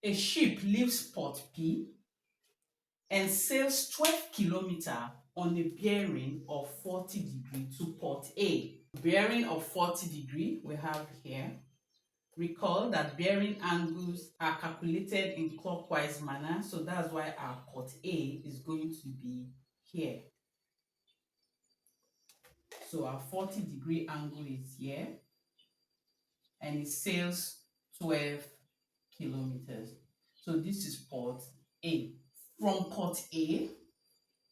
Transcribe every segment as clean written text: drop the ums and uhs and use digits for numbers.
A ship leaves port P and sails 12 kilometers on a bearing of 40 degrees to port A. Bearing of 40 degrees we have here. Recall that bearing angles are calculated in clockwise manner, so that's why our port A is going to be here. So our 40-degree angle is here and it sails 12 kilometers. So this is port A. From port A,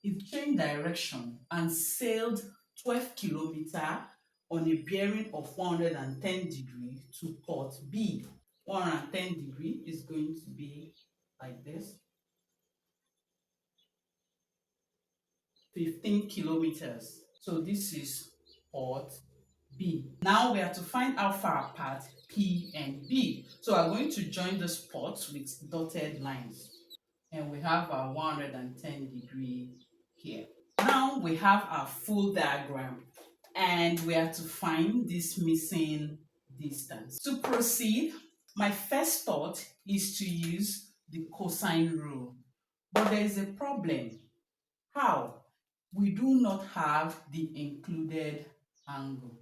it changed direction and sailed 12 kilometers on a bearing of 110 degrees to port B. 110 degrees is going to be like this. 15 kilometers. So this is port B. Now we have to find how far apart P and B. So we're going to join the spots with dotted lines. And we have our 110 degree here. Now we have our full diagram and we have to find this missing distance. To proceed, my first thought is to use the cosine rule. But there is a problem. How? We do not have the included angle.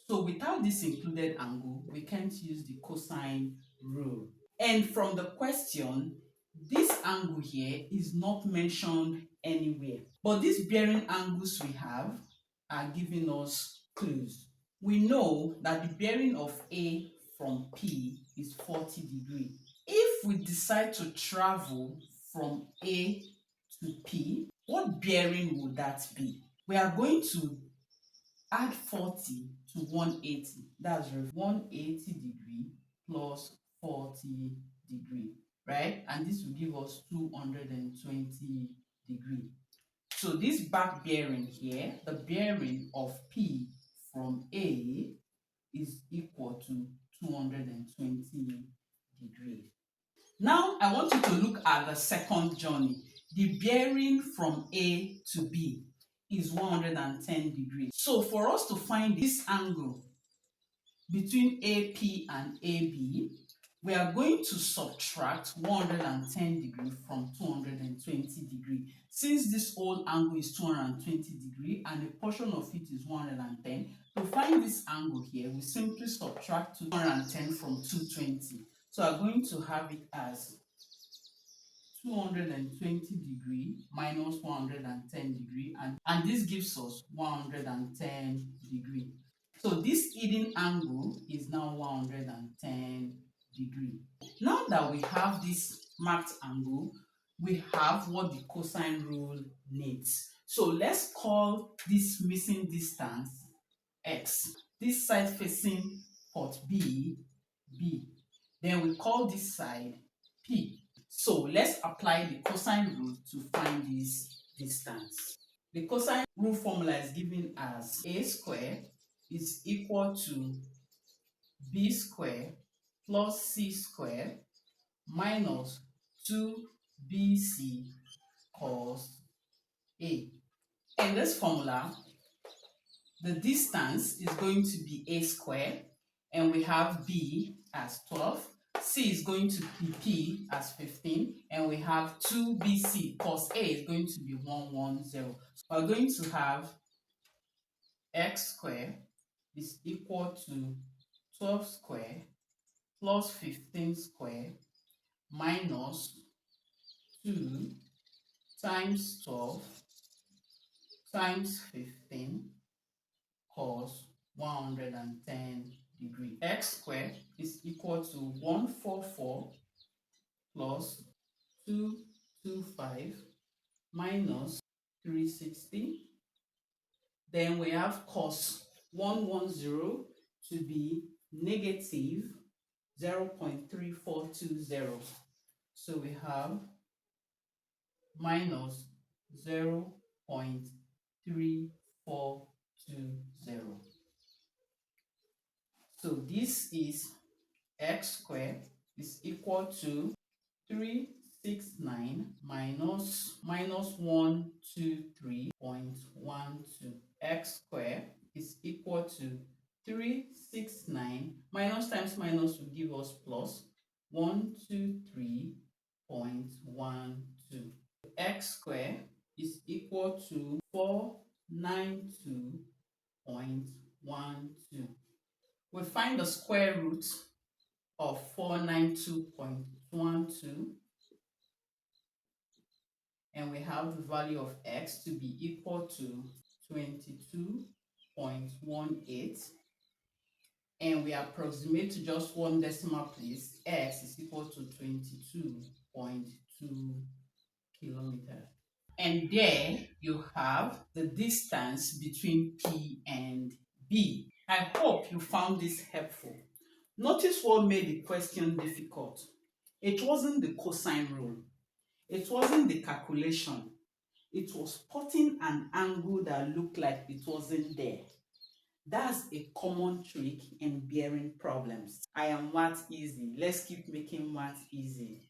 So without this included angle, we can't use the cosine rule. And from the question, this angle here is not mentioned anywhere. But these bearing angles we have are giving us clues. We know that the bearing of A from P is 40 degrees. If we decide to travel from A to P, what bearing would that be? We are going to add 40 to 180. That's 180 degree plus 40 degree, right? And this will give us 220 degree. So this back bearing here, the bearing of P from A is equal to 220 degrees. Now I want you to look at the second journey. The bearing from A to B is 110 degrees. So for us to find this angle between AP and AB, we are going to subtract 110 degrees from 220 degrees. Since this whole angle is 220 degrees and a portion of it is 110, to find this angle here, we simply subtract 210 from 220. So I'm going to have it as 220 degree minus 110 degree, and this gives us 110 degree. So this hidden angle is now 110 degree. Now that we have this marked angle, we have what the cosine rule needs. So let's call this missing distance x. This side facing port B, B. Then we call this side P. So let's apply the cosine rule to find this distance. The cosine rule formula is given as a squared is equal to b squared plus c squared minus 2bc cos a. In this formula, the distance is going to be a squared, and we have b as 12. C is going to be P as 15, and we have 2BC cos A is going to be 110. So we're going to have x squared is equal to 12 squared plus 15 squared minus 2 times 12 times 15 cos 110 degree. X squared is equal to 144 plus 225 minus 360. Then we have cos 110 to be negative 0.3420. So we have minus 0.3420. So this is x squared is equal to 369 minus 123.12. X squared is equal to 369 minus times minus will give us plus 123.12. X squared is equal to 492.12. We find the square root of 492.12, and we have the value of x to be equal to 22.18, and we approximate to just one decimal place. X is equal to 22.2 kilometers. And there you have the distance between P and B. I hope you found this helpful. Notice what made the question difficult. It wasn't the cosine rule. It wasn't the calculation. It was spotting an angle that looked like it wasn't there. That's a common trick in bearing problems. I am math easy. Let's keep making math easy.